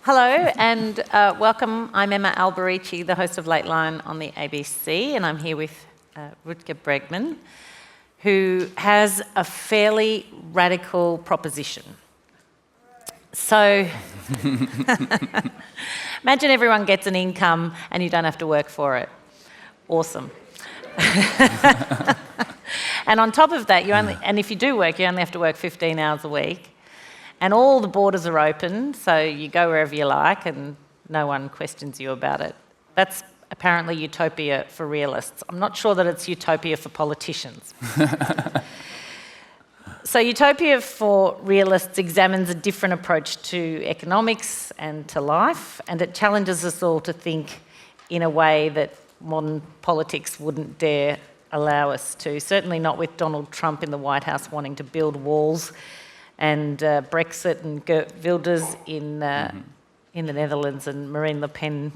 Hello and welcome. I'm Emma Alberici, the host of Late Line on the ABC, and I'm here with Rutger Bregman, who has a fairly radical proposition. So, imagine everyone gets an income and you don't have to work for it. Awesome. And on top of that, and if you do work, you only have to work 15 hours a week. And all the borders are open, so you go wherever you like and no one questions you about it. That's apparently utopia for realists. I'm not sure that it's utopia for politicians. So utopia for realists examines a different approach to economics and to life, and it challenges us all to think in a way that modern politics wouldn't dare allow us to. Certainly not with Donald Trump in the White House wanting to build walls, and Brexit and Geert Wilders in the Netherlands, and Marine Le Pen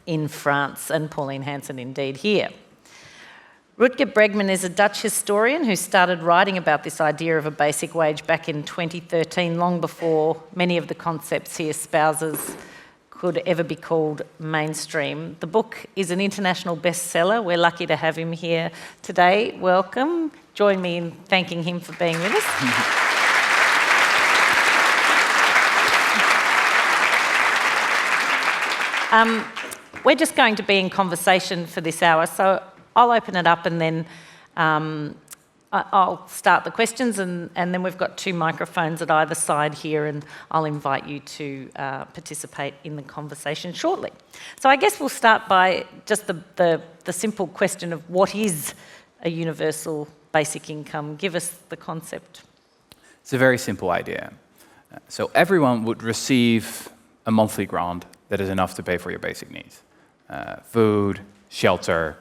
in France, and Pauline Hanson indeed here. Rutger Bregman is a Dutch historian who started writing about this idea of a basic wage back in 2013, long before many of the concepts he espouses could ever be called mainstream. The book is an international bestseller. We're lucky to have him here today. Welcome. Join me in thanking him for being with us. We're just going to be in conversation for this hour, so I'll open it up and then I'll start the questions, and then we've got two microphones at either side here, and I'll invite you to participate in the conversation shortly. So I guess we'll start by just the simple question of what is a universal basic income? Give us the concept. It's a very simple idea. So everyone would receive a monthly grant that is enough to pay for your basic needs. Food, shelter,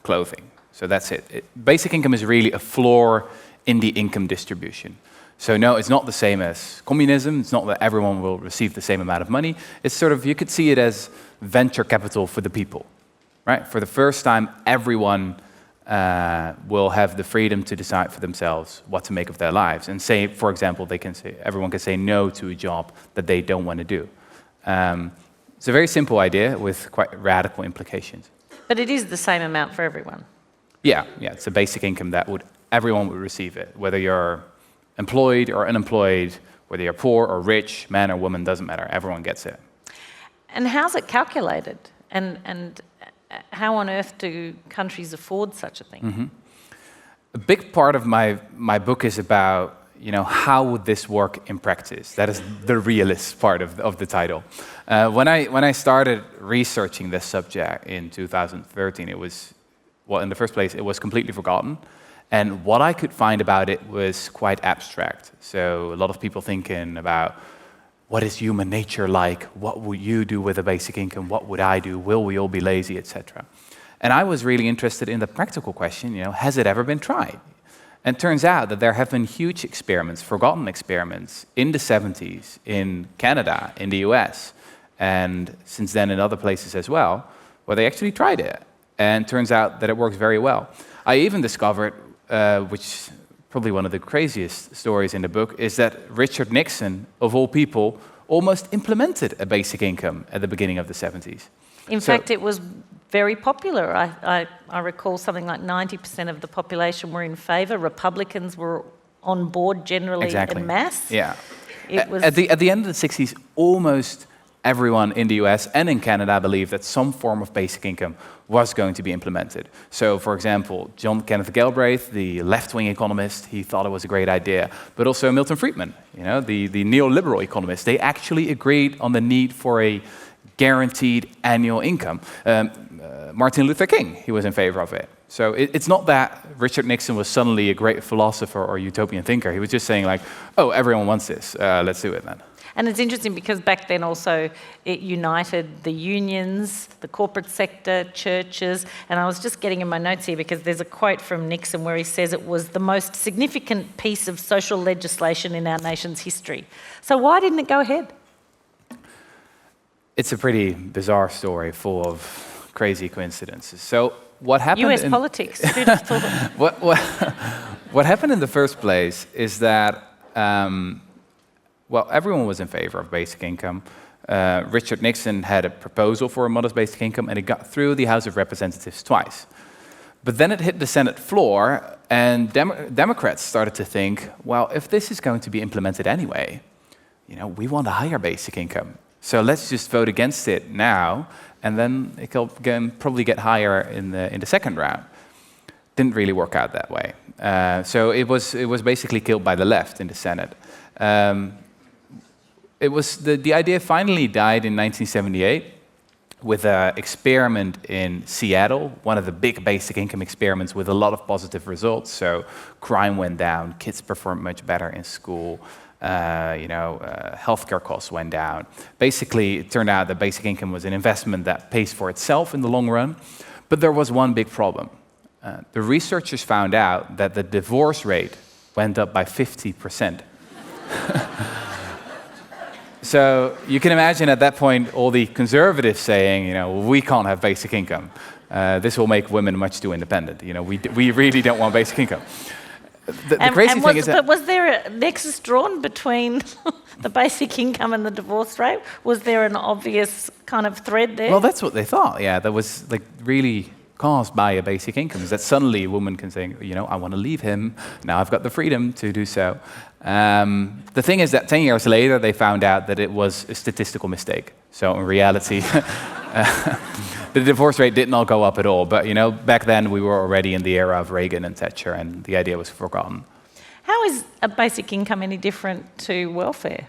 clothing. So that's it. Basic income is really a floor in the income distribution. So no, it's not the same as communism. It's not that everyone will receive the same amount of money. It's sort of, you could see it as venture capital for the people, right? For the first time, everyone will have the freedom to decide for themselves what to make of their lives. And say, for example, everyone can say no to a job that they don't want to do. It's a very simple idea with quite radical implications. But it is the same amount for everyone. Yeah, it's a basic income that everyone would receive it, whether you're employed or unemployed, whether you're poor or rich, man or woman, doesn't matter. Everyone gets it. And how's it calculated? And how on earth do countries afford such a thing? Mm-hmm. A big part of my book is about, how would this work in practice? That is the realist part of the title. When I started researching this subject in 2013, in the first place, it was completely forgotten. And what I could find about it was quite abstract. So a lot of people thinking about, what is human nature like? What would you do with a basic income? What would I do? Will we all be lazy, etc.? And I was really interested in the practical question, has it ever been tried? And it turns out that there have been huge experiments, forgotten experiments, in the 70s, in Canada, in the US, and since then in other places as well, where they actually tried it. And it turns out that it works very well. I even discovered, which is probably one of the craziest stories in the book, is that Richard Nixon, of all people, almost implemented a basic income at the beginning of the 70s. In fact, it was very popular. I recall something like 90% of the population were in favour. Republicans were on board generally en masse. Yeah. At the end of the 60s, almost everyone in the US and in Canada believed that some form of basic income was going to be implemented. So, for example, John Kenneth Galbraith, the left-wing economist, he thought it was a great idea. But also Milton Friedman, the neoliberal economist, they actually agreed on the need for a guaranteed annual income. Martin Luther King, he was in favor of it. So it's not that Richard Nixon was suddenly a great philosopher or utopian thinker. He was just saying like, oh, everyone wants this, let's do it then. And it's interesting because back then also it united the unions, the corporate sector, churches, and I was just getting in my notes here because there's a quote from Nixon where he says it was the most significant piece of social legislation in our nation's history. So why didn't it go ahead? It's a pretty bizarre story full of crazy coincidences. So what happened US politics, who'd have thought? What happened in the first place is that, everyone was in favor of basic income. Richard Nixon had a proposal for a modest basic income, and it got through the House of Representatives twice. But then it hit the Senate floor, and Democrats started to think, well, if this is going to be implemented anyway, we want a higher basic income. So let's just vote against it now, and then it can probably get higher in the second round. Didn't really work out that way. So it was basically killed by the left in the Senate. The idea finally died in 1978 with an experiment in Seattle, one of the big basic income experiments with a lot of positive results. So crime went down, kids performed much better in school, healthcare costs went down. Basically, it turned out that basic income was an investment that pays for itself in the long run. But there was one big problem. The researchers found out that the divorce rate went up by 50%. So you can imagine at that point all the conservatives saying, we can't have basic income. This will make women much too independent. We really don't want basic income. The crazy thing is that... But was there a nexus drawn between the basic income and the divorce rate? Was there an obvious kind of thread there? Well, that's what they thought, yeah. That was really caused by a basic income, is that suddenly a woman can say, I want to leave him, now I've got the freedom to do so. The thing is that 10 years later, they found out that it was a statistical mistake. So in reality, the divorce rate did not go up at all. But back then we were already in the era of Reagan and Thatcher, and the idea was forgotten. How is a basic income any different to welfare?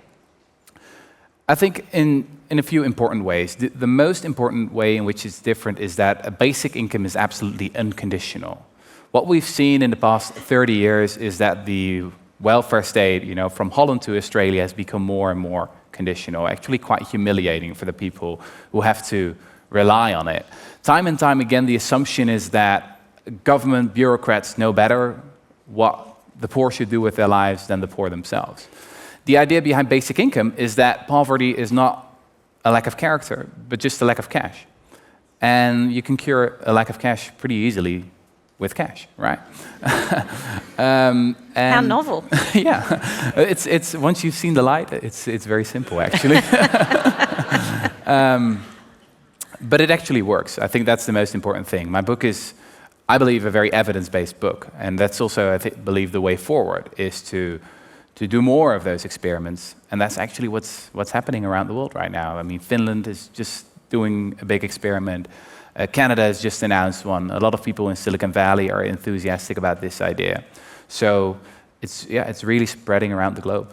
I think in a few important ways. The most important way in which it's different is that a basic income is absolutely unconditional. What we've seen in the past 30 years is that the welfare state, from Holland to Australia, has become more and more conditional, actually quite humiliating for the people who have to rely on it. Time and time again, the assumption is that government bureaucrats know better what the poor should do with their lives than the poor themselves. The idea behind basic income is that poverty is not a lack of character, but just a lack of cash. And you can cure a lack of cash pretty easily with cash, right? How novel. Yeah, it's once you've seen the light, it's very simple, actually. But it actually works. I think that's the most important thing. My book is, I believe, a very evidence-based book, and that's also, I believe, the way forward is to do more of those experiments, and that's actually what's happening around the world right now. I mean, Finland is just doing a big experiment. Canada has just announced one. A lot of people in Silicon Valley are enthusiastic about this idea. So it's really spreading around the globe.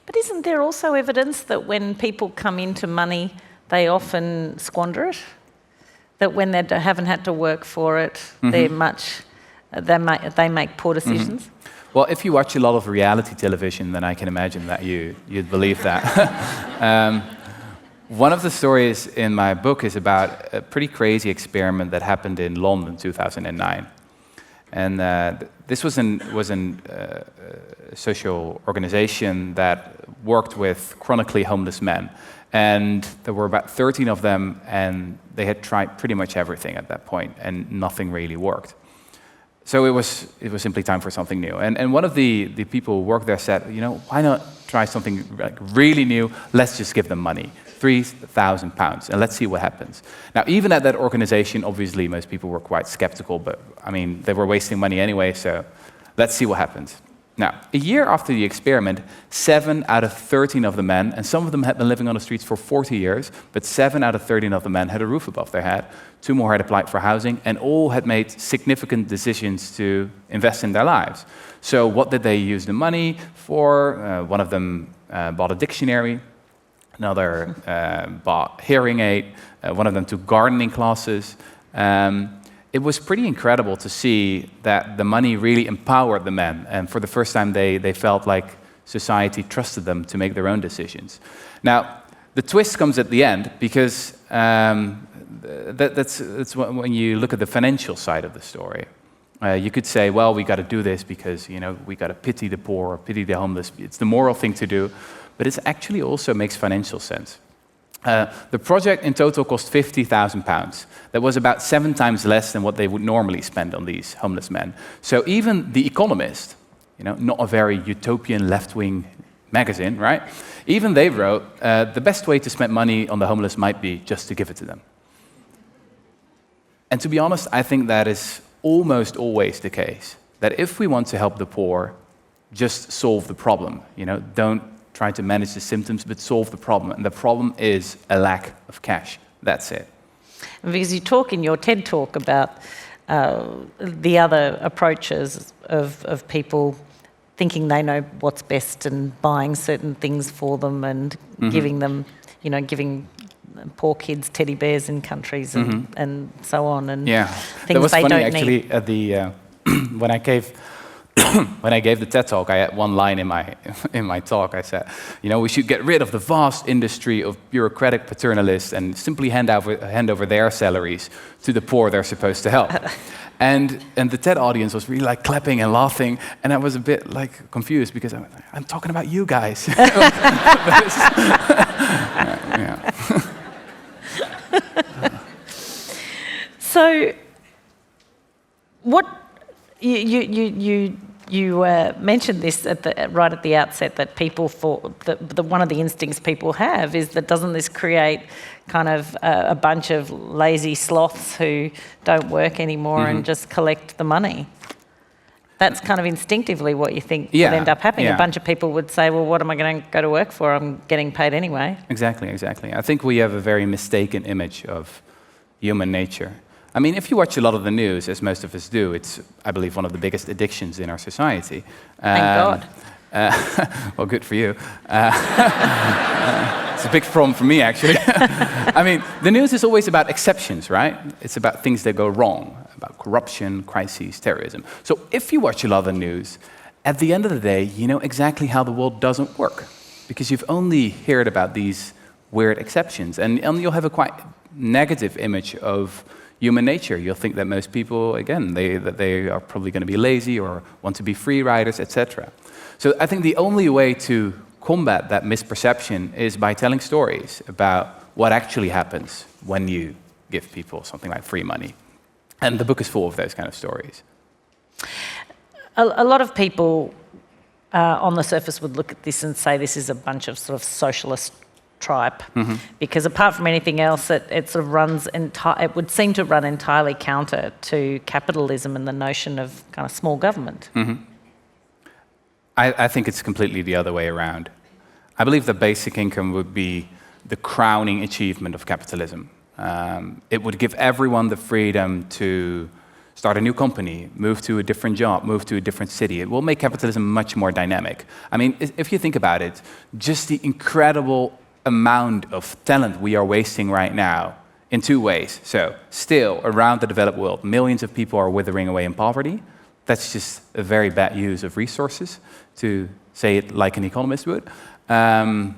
But isn't there also evidence that when people come into money, they often squander it? That when they haven't had to work for it, they make poor decisions? Mm-hmm. Well, if you watch a lot of reality television, then I can imagine that you'd believe that. One of the stories in my book is about a pretty crazy experiment that happened in London in 2009. And this was a social organization that worked with chronically homeless men. And there were about 13 of them, and they had tried pretty much everything at that point, and nothing really worked. So it was simply time for something new. And one of the people who worked there said, why not try something really new? Let's just give them money, £3,000, and let's see what happens. Now, even at that organization, obviously, most people were quite skeptical, but I mean, they were wasting money anyway, so let's see what happens. Now, a year after the experiment, 7 out of 13 of the men, and some of them had been living on the streets for 40 years, but 7 out of 13 of the men had a roof above their head, 2 more had applied for housing, and all had made significant decisions to invest in their lives. So what did they use the money for? One of them bought a dictionary, another bought hearing aid, one of them took gardening classes. It was pretty incredible to see that the money really empowered the men, and for the first time they felt like society trusted them to make their own decisions. Now, the twist comes at the end, because that's when you look at the financial side of the story. You could say, well, we got to do this because we got to pity the poor, or pity the homeless. It's the moral thing to do, but it actually also makes financial sense. The project in total cost £50,000. That was about 7 times less than what they would normally spend on these homeless men. So even The Economist, not a very utopian left-wing magazine, right? Even they wrote, the best way to spend money on the homeless might be just to give it to them. And to be honest, I think that is almost always the case. That if we want to help the poor, just solve the problem. Don't try to manage the symptoms, but solve the problem. And the problem is a lack of cash. That's it. Because you talk in your TED Talk about the other approaches of people thinking they know what's best and buying certain things for them and giving them, giving poor kids teddy bears in countries and so on, and things they don't need. At the when I gave the TED Talk, I had one line in my talk. I said, we should get rid of the vast industry of bureaucratic paternalists and simply hand over their salaries to the poor they're supposed to help. And the TED audience was really like clapping and laughing, and I was a bit like confused because I'm talking about you guys. So, what you mentioned this right at the outset, that people one of the instincts people have is that doesn't this create kind of a bunch of lazy sloths who don't work anymore and just collect the money? That's kind of instinctively what you think would end up happening. A bunch of people would say, well, what am I going to go to work for? I'm getting paid anyway. Exactly. I think we have a very mistaken image of human nature. I mean, if you watch a lot of the news, as most of us do, it's, I believe, one of the biggest addictions in our society. Thank God. Well, good for you. It's a big problem for me, actually. I mean, the news is always about exceptions, right? It's about things that go wrong, about corruption, crises, terrorism. So if you watch a lot of the news, at the end of the day, you know exactly how the world doesn't work, because you've only heard about these weird exceptions, and you'll have a quite negative image of human nature. You'll think that most people, again, they are probably going to be lazy or want to be free riders, etc. So I think the only way to combat that misperception is by telling stories about what actually happens when you give people something like free money. And the book is full of those kind of stories. A lot of people on the surface would look at this and say this is a bunch of sort of socialist tripe, because apart from anything else, it sort of runs it would seem to run entirely counter to capitalism and the notion of kind of small government. I think it's completely the other way around. I believe that basic income would be the crowning achievement of capitalism. It would give everyone the freedom to start a new company, move to a different job, move to a different city. It will make capitalism much more dynamic. I mean, if you think about it, just the incredible amount of talent we are wasting right now in two ways. So, still, around the developed world, millions of people are withering away in poverty. That's just a very bad use of resources, to say it like an economist would. I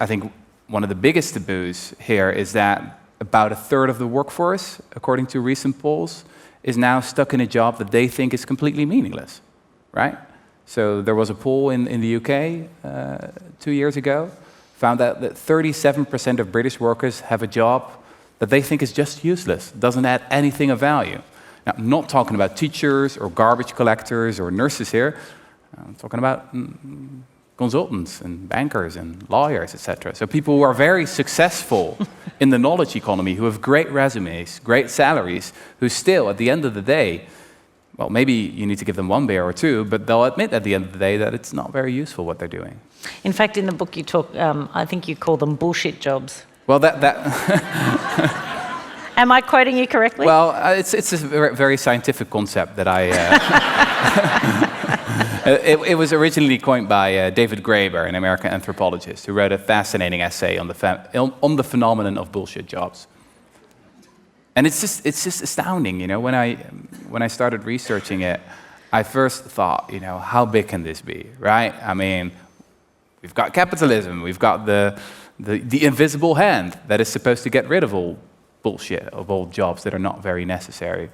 think one of the biggest taboos here is that about a third of the workforce, according to recent polls, is now stuck in a job that they think is completely meaningless, right? So there was a poll in the UK 2 years ago, found out that 37% of British workers have a job that they think is just useless, doesn't add anything of value. Now, I'm not talking about teachers or garbage collectors or nurses here. I'm talking about consultants and bankers and lawyers, etc. So people who are very successful in the knowledge economy, who have great resumes, great salaries, who still, at the end of the day, well, maybe you need to give them one beer or two, but they'll admit at the end of the day that it's not very useful what they're doing. In fact, in the book you talk, I think you call them bullshit jobs. Well, Am I quoting you correctly? Well, it's a very scientific concept that I... It was originally coined by David Graeber, an American anthropologist, who wrote a fascinating essay on the phenomenon of bullshit jobs. And it's just astounding, you know. When I started researching it, I first thought, you know, how big can this be, right? I mean, we've got capitalism, we've got the invisible hand that is supposed to get rid of all bullshit, of all jobs that are not very necessary.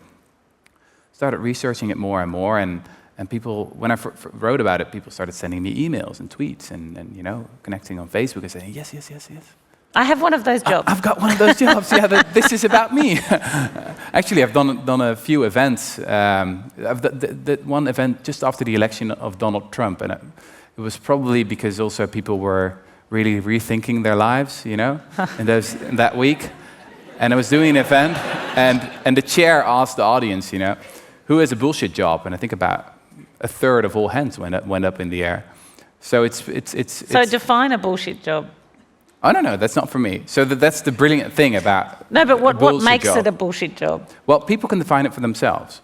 Started researching it more and more, and people, when I wrote about it, people started sending me emails and tweets and you know, connecting on Facebook and saying, yes. I have one of those jobs. I've got one of those jobs, yeah, this is about me. Actually, I've done a few events. I've done one event just after the election of Donald Trump, and it was probably because also people were really rethinking their lives, in that week. And I was doing an event, and the chair asked the audience, who has a bullshit job? And I think about a third of all hands went up in the air. So So define a bullshit job. Oh, no, that's not for me. So that's the brilliant thing about No, but what makes job. it a bullshit job? Well, people can define it for themselves,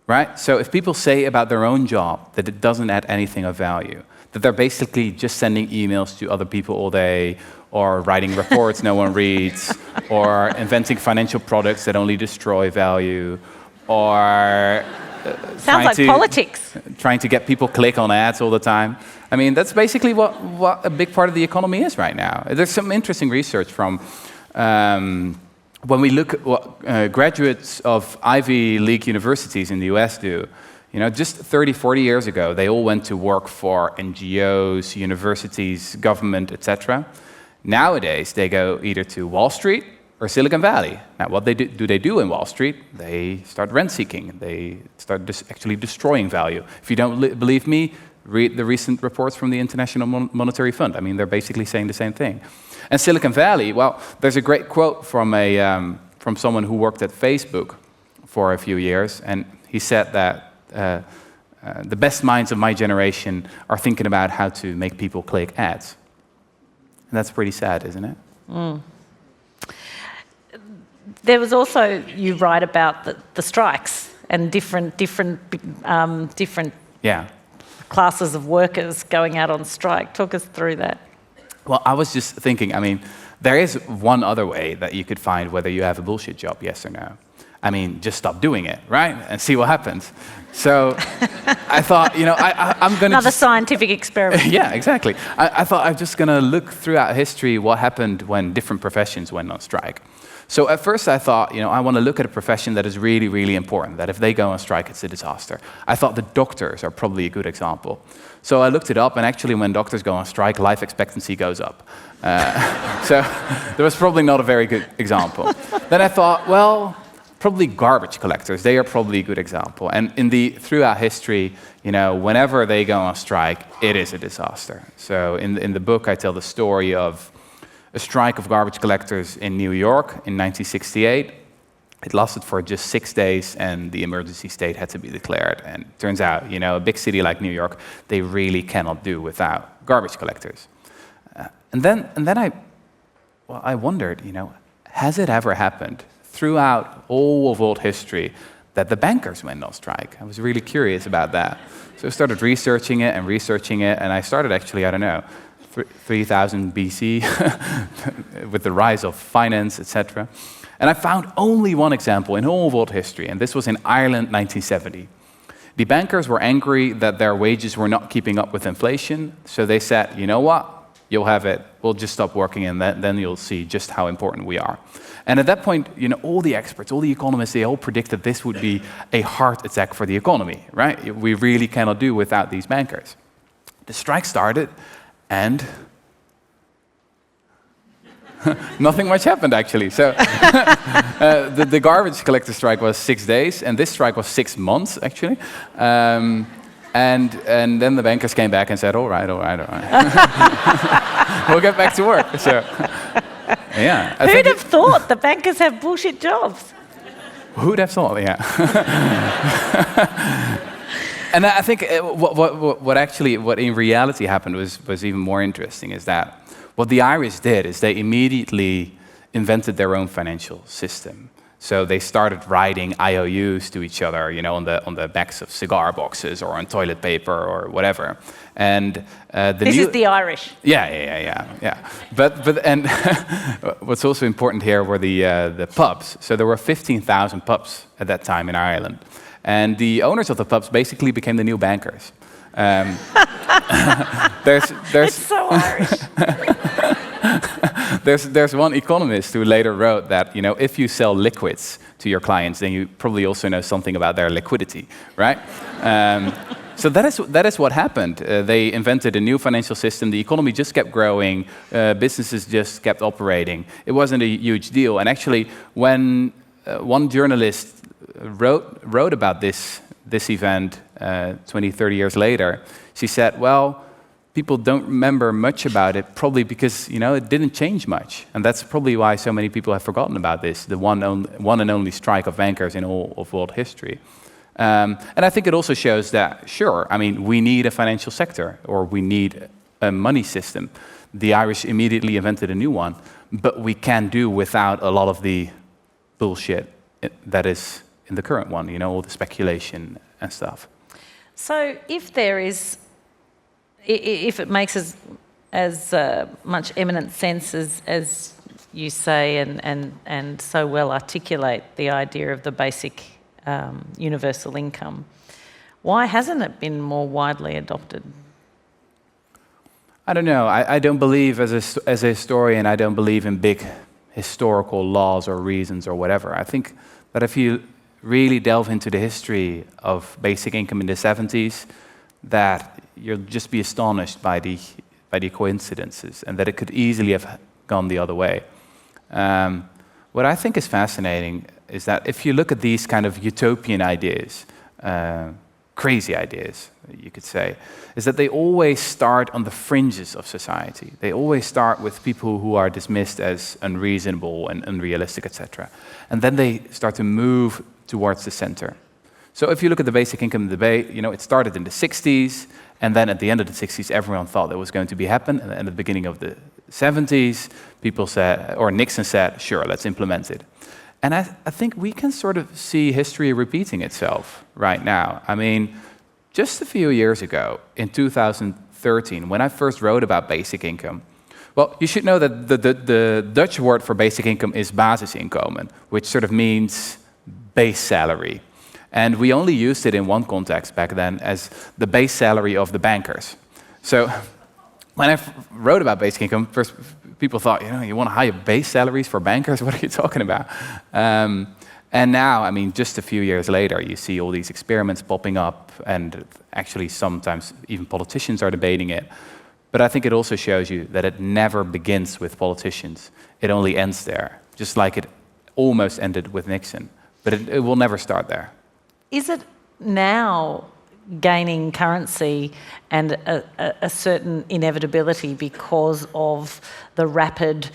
right? So if people say about their own job that it doesn't add anything of value, that they're basically just sending emails to other people all day, or writing reports no one reads, or inventing financial products that only destroy value, or Sounds like politics. Trying to get people click on ads all the time. I mean, that's basically what a big part of the economy is right now. There's some interesting research from when we look at what graduates of Ivy League universities in the US do. Just 30, 40 years ago, they all went to work for NGOs, universities, government, etc. Nowadays, they go either to Wall Street or Silicon Valley. Now, what do they do in Wall Street? They start rent-seeking. They start actually destroying value. If you don't believe me, read the recent reports from the International Monetary Fund. I mean, they're basically saying the same thing. And Silicon Valley, well, there's a great quote from someone who worked at Facebook for a few years, and he said that the best minds of my generation are thinking about how to make people click ads. And that's pretty sad, isn't it? Mm. There was also, you write about the strikes and different classes of workers going out on strike. Talk us through that. Well, I was just thinking, I mean, there is one other way that you could find whether you have a bullshit job, yes or no. I mean, just stop doing it, right? And see what happens. So I thought, I'm going to... Another scientific experiment. Yeah, exactly. I thought I'm just going to look throughout history what happened when different professions went on strike. So at first I thought, I want to look at a profession that is really, really important, that if they go on strike, it's a disaster. I thought the doctors are probably a good example. So I looked it up, and actually when doctors go on strike, life expectancy goes up. So that was probably not a very good example. Then I thought, well, probably garbage collectors, they are probably a good example. And throughout history, whenever they go on strike, it is a disaster. So in the book, I tell the story of a strike of garbage collectors in New York in 1968. It lasted for just 6 days, and the emergency state had to be declared. And it turns out, a big city like New York, they really cannot do without garbage collectors. And then I wondered, has it ever happened throughout all of world history that the bankers went on strike? I was really curious about that. So I started researching it, and I started actually, 3000 BC with the rise of finance, etc. And I found only one example in all world history, and this was in Ireland, 1970. The bankers were angry that their wages were not keeping up with inflation, so they said, you know what, you'll have it, we'll just stop working, and then you'll see just how important we are. And at that point, all the experts, all the economists, they all predicted this would be a heart attack for the economy, right? We really cannot do without these bankers. The strike started, and nothing much happened, actually. So the garbage collector strike was 6 days, and this strike was 6 months, actually. And then the bankers came back and said, all right. We'll get back to work. So, yeah. Who'd have thought the bankers have bullshit jobs? Who'd have thought, yeah. And I think what in reality happened was even more interesting, is that what the Irish did is they immediately invented their own financial system. So they started writing IOUs to each other, on the backs of cigar boxes or on toilet paper or whatever. And this is the Irish. Yeah. But what's also important here were the pubs. So there were 15,000 pubs at that time in Ireland, and the owners of the pubs basically became the new bankers. It's so Irish. There's one economist who later wrote that, if you sell liquids to your clients, then you probably also know something about their liquidity, right? So that is what happened. They invented a new financial system. The economy just kept growing. Businesses just kept operating. It wasn't a huge deal. And actually, when one journalist wrote about this event 20, 30 years later, she said, well, people don't remember much about it, probably because it didn't change much, and that's probably why so many people have forgotten about this, the one and only strike of bankers in all of world history. And I think it also shows that, sure, we need a financial sector, or we need a money system. The Irish immediately invented a new one, but we can do without a lot of the bullshit that is in the current one, all the speculation and stuff. So if it makes as much eminent sense as you say, and so well articulate the idea of the basic universal income, why hasn't it been more widely adopted? I don't know. I don't believe, as a historian, I don't believe in big historical laws or reasons or whatever. I think that if you really delve into the history of basic income in the 70s, that you'll just be astonished by the coincidences, and that it could easily have gone the other way. What I think is fascinating is that if you look at these kind of utopian ideas, crazy ideas, you could say, is that they always start on the fringes of society. They always start with people who are dismissed as unreasonable and unrealistic, etc. And then they start to move towards the center. So if you look at the basic income debate, it started in the 60s, and then at the end of the 60s, everyone thought that was going to be happen. And at the beginning of the 70s, people said, or Nixon said, sure, let's implement it. And I think we can sort of see history repeating itself right now. Just a few years ago, in 2013, when I first wrote about basic income, well, you should know that the Dutch word for basic income is basisinkomen, which sort of means base salary. And we only used it in one context back then as the base salary of the bankers. So when I wrote about basic income, first people thought, you want higher base salaries for bankers? What are you talking about? And now, just a few years later, you see all these experiments popping up, and actually sometimes even politicians are debating it. But I think it also shows you that it never begins with politicians. It only ends there, just like it almost ended with Nixon. But it will never start there. Is it now gaining currency and a certain inevitability because of the rapid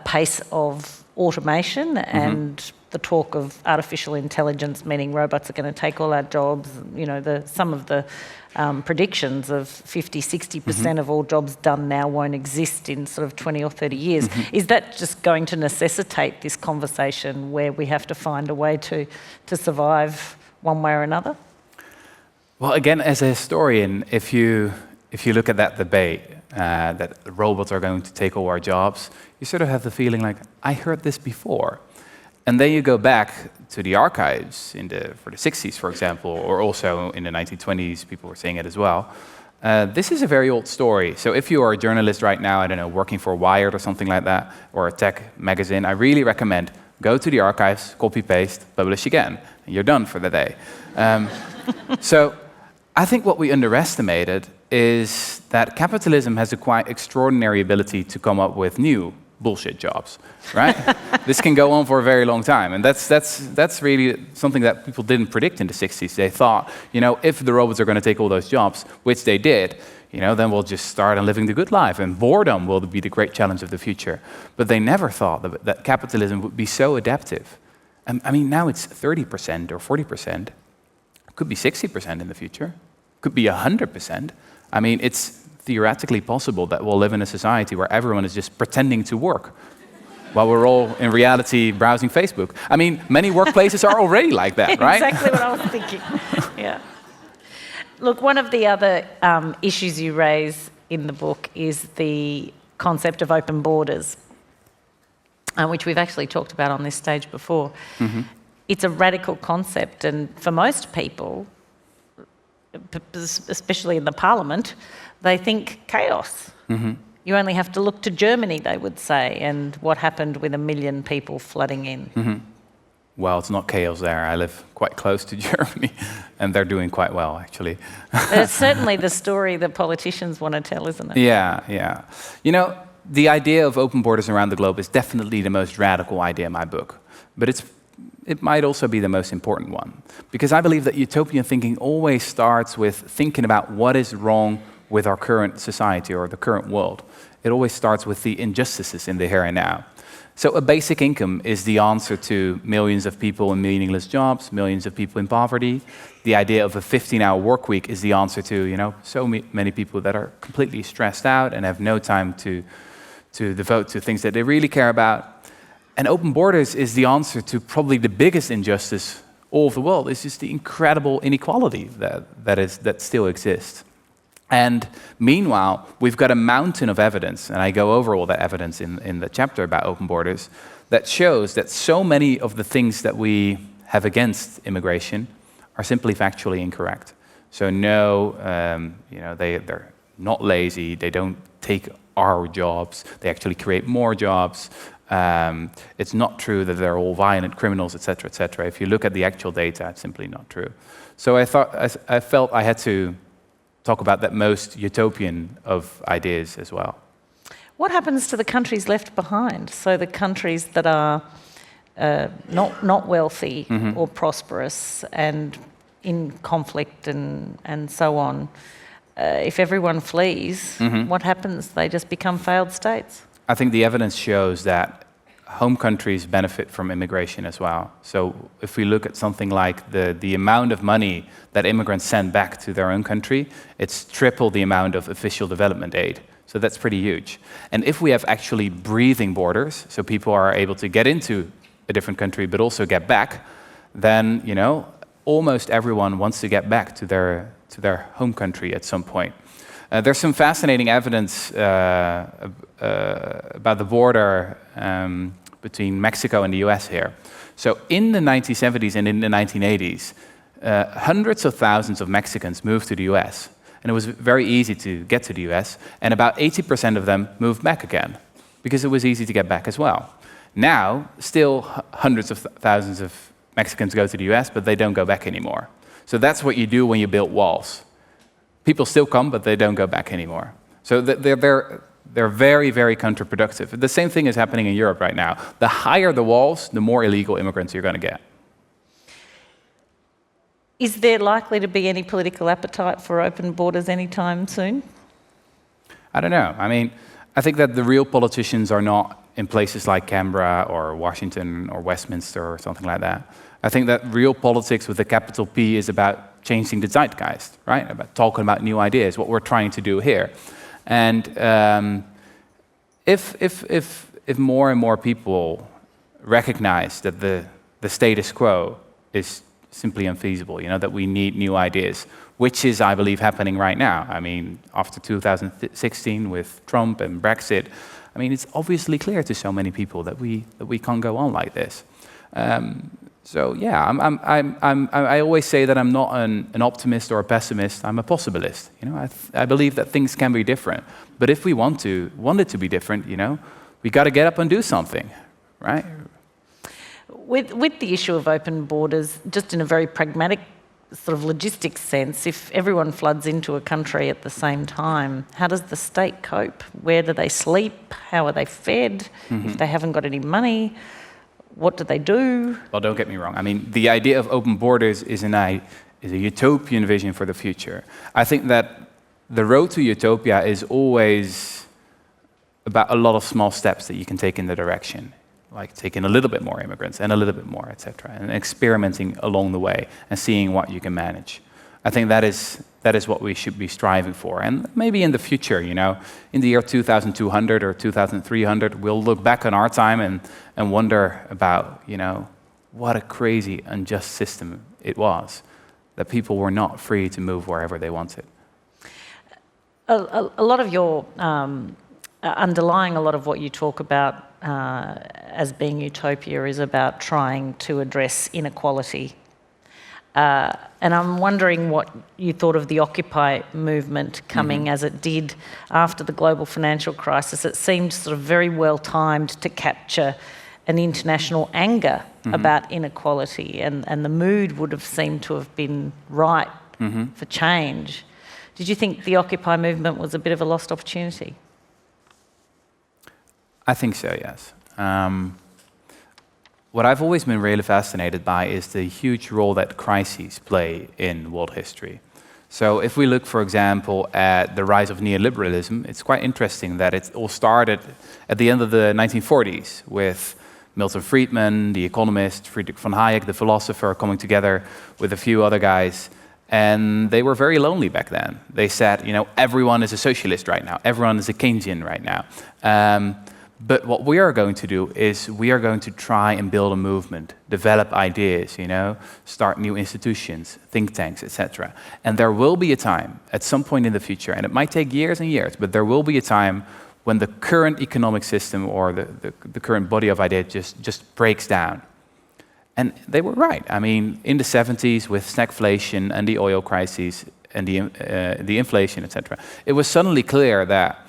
pace of automation and the talk of artificial intelligence, meaning robots are going to take all our jobs? Some of the predictions of 50-60% of all jobs done now won't exist in sort of 20 or 30 years. Is that just going to necessitate this conversation where we have to find a way to survive one way or another? Well, again, as a historian, if you look at that debate, that robots are going to take all our jobs, you sort of have the feeling like, I heard this before. And then you go back to the archives for the 60s, for example, or also in the 1920s, people were saying it as well. This is a very old story. So if you are a journalist right now, I don't know, working for Wired or something like that, or a tech magazine, I really recommend go to the archives, copy-paste, publish again, and you're done for the day. So I think what we underestimated is that capitalism has a quite extraordinary ability to come up with new bullshit jobs, right? This can go on for a very long time, and that's really something that people didn't predict in the 60s. They thought, if the robots are going to take all those jobs, which they did, then we'll just start on living the good life, and boredom will be the great challenge of the future. But they never thought that capitalism would be so adaptive. Now it's 30% or 40%. It could be 60% in the future. It could be 100%. It's theoretically possible that we'll live in a society where everyone is just pretending to work while we're all in reality browsing Facebook. Many workplaces are already like that, right? Exactly what I was thinking. Yeah. Look, one of the other issues you raise in the book is the concept of open borders, which we've actually talked about on this stage before. It's a radical concept, and for most people, especially in the parliament, they think chaos. You only have to look to Germany, they would say, and what happened with 1 million people flooding in. Well, it's not chaos there. I live quite close to Germany, and they're doing quite well, actually. But it's certainly the story that politicians want to tell, isn't it? Yeah. The idea of open borders around the globe is definitely the most radical idea in my book. But it might also be the most important one. Because I believe that utopian thinking always starts with thinking about what is wrong with our current society or the current world. It always starts with the injustices in the here and now. So a basic income is the answer to millions of people in meaningless jobs, millions of people in poverty. The idea of a 15-hour work week is the answer to, so many people that are completely stressed out and have no time to devote to things that they really care about. And open borders is the answer to probably the biggest injustice all of the world. It's just the incredible inequality that still exists. And meanwhile, we've got a mountain of evidence, and I go over all that evidence in the chapter about open borders, that shows that so many of the things that we have against immigration are simply factually incorrect. So no, they're not lazy, they don't take our jobs, they actually create more jobs. It's not true that they're all violent criminals, etc., etc. If you look at the actual data, it's simply not true. So I felt I had to talk about that most utopian of ideas as well. What happens to the countries left behind? So the countries that are not wealthy or prosperous and in conflict and so on, if everyone flees, what happens? They just become failed states? I think the evidence shows that home countries benefit from immigration as well. So if we look at something like the amount of money that immigrants send back to their own country, it's triple the amount of official development aid. So that's pretty huge. And if we have actually breathing borders, so people are able to get into a different country but also get back, then almost everyone wants to get back to their home country at some point. There's some fascinating evidence about the border between Mexico and the US here. So in the 1970s and in the 1980s, hundreds of thousands of Mexicans moved to the US. And it was very easy to get to the US. And about 80% of them moved back again, because it was easy to get back as well. Now, still hundreds of thousands of Mexicans go to the US, but they don't go back anymore. So that's what you do when you build walls. People still come, but they don't go back anymore. So they're very, very counterproductive. The same thing is happening in Europe right now. The higher the walls, the more illegal immigrants you're going to get. Is there likely to be any political appetite for open borders anytime soon? I don't know. I mean, I think that the real politicians are not in places like Canberra or Washington or Westminster or something like that. I think that real politics with a capital P is about changing the zeitgeist, right? About talking about new ideas, what we're trying to do here. And if more and more people recognize that the status quo is simply unfeasible, that we need new ideas, which is, I believe, happening right now. I mean, after 2016 with Trump and Brexit, I mean, it's obviously clear to so many people that we can't go on like this. So yeah, I always say that I'm not an optimist or a pessimist. I'm a possibilist. I believe that things can be different. But if we want it to be different, we got to get up and do something, right? With the issue of open borders, just in a very pragmatic sort of logistics sense, if everyone floods into a country at the same time, how does the state cope? Where do they sleep? How are they fed? If they haven't got any money, what do they do? Well, don't get me wrong. I mean, the idea of open borders is a utopian vision for the future. I think that the road to utopia is always about a lot of small steps that you can take in the direction, like taking a little bit more immigrants and a little bit more, etc., and experimenting along the way and seeing what you can manage. I think that is what we should be striving for. And maybe in the future, in the year 2200 or 2300, we'll look back on our time and wonder about, what a crazy, unjust system it was, that people were not free to move wherever they wanted. A lot of your, underlying a lot of what you talk about as being utopia is about trying to address inequality. And I'm wondering what you thought of the Occupy movement coming as it did after the global financial crisis. It seemed sort of very well timed to capture an international anger about inequality, and the mood would have seemed to have been right for change. Did you think the Occupy movement was a bit of a lost opportunity? I think so, yes. What I've always been really fascinated by is the huge role that crises play in world history. So if we look, for example, at the rise of neoliberalism, it's quite interesting that it all started at the end of the 1940s with Milton Friedman, the economist, Friedrich von Hayek, the philosopher, coming together with a few other guys. And they were very lonely back then. They said, everyone is a socialist right now. Everyone is a Keynesian right now. But what we are going to do is we are going to try and build a movement, develop ideas, start new institutions, think tanks, etc. And there will be a time at some point in the future, and it might take years and years, but there will be a time when the current economic system or the current body of ideas just breaks down. And they were right. I mean, in the 70s with stagflation and the oil crises and the inflation, etc., it was suddenly clear that